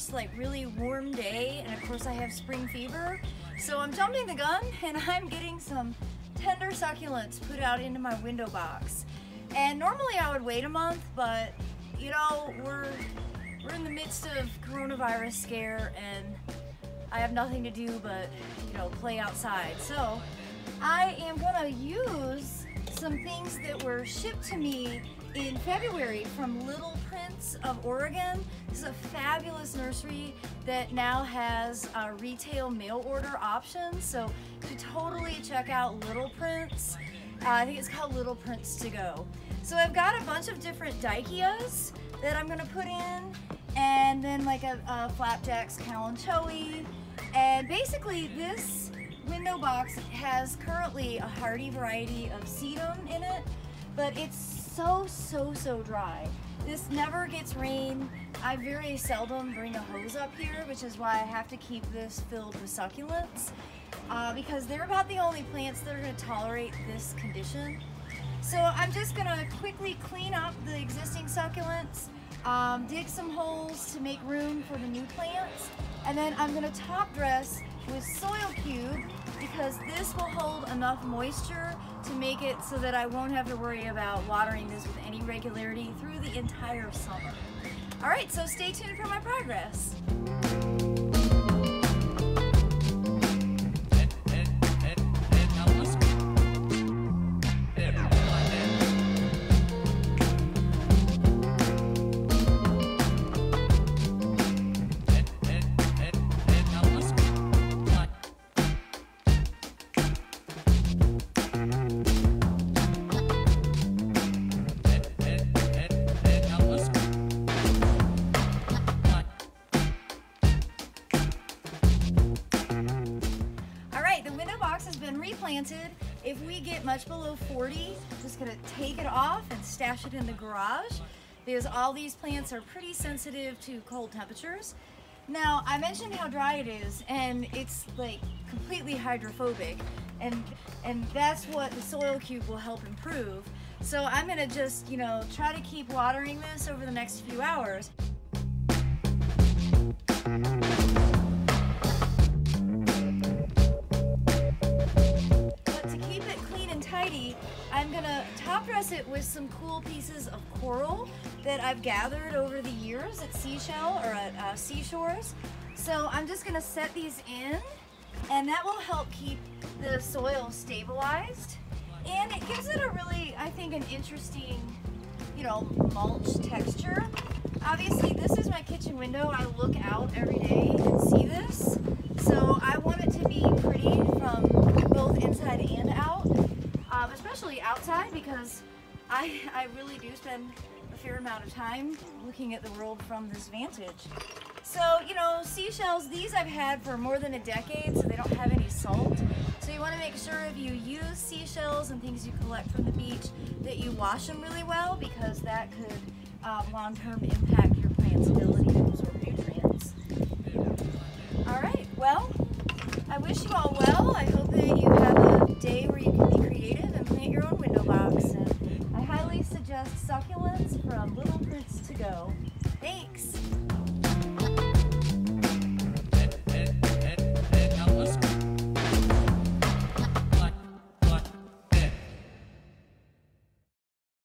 first like really warm day, and of course I have spring fever, so I'm jumping the gun and I'm getting some tender succulents put out into my window box. And normally I would wait a month, but you know, we're in the midst of coronavirus scare and I have nothing to do but, you know, play outside. So I am gonna use some things that were shipped to me in February from Little Prince of Oregon. This is a fabulous nursery that now has retail mail order options, so you should totally check out Little Prince. I think it's called Little Prince to Go. So I've got a bunch of different dichias that I'm gonna put in, and then like a flapjacks calanchoe. And basically this window box has currently a hardy variety of sedum in it, but it's so dry. This never gets rain. I very seldom bring a hose up here, which is why I have to keep this filled with succulents, because they're about the only plants that are going to tolerate this condition. So I'm just going to quickly clean up the existing succulents, dig some holes to make room for the new plants, and then I'm going to top dress with soil cube, because this will hold enough moisture to make it so that I won't have to worry about watering this with any regularity through the entire summer. All right, so stay tuned for my progress. Replanted. If we get much below 40, I'm just gonna take it off and stash it in the garage, because all these plants are pretty sensitive to cold temperatures. Now, I mentioned how dry it is, and it's like completely hydrophobic, and that's what the soil cube will help improve. So I'm gonna just, you know, try to keep watering this over the next few hours. I'm gonna top dress it with some cool pieces of coral that I've gathered over the years at seashores. So I'm just gonna set these in, and that will help keep the soil stabilized. And it gives it a really, I think, an interesting, you know, mulch texture. Obviously, this is my kitchen window. I look out every day and see this. So I want it to be pretty from both inside and out. Especially outside, because I really do spend a fair amount of time looking at the world from this vantage. So, you know, seashells, these I've had for more than a decade, so they don't have any salt. So you want to make sure if you use seashells and things you collect from the beach that you wash them really well, because that could long-term impact your plant's ability to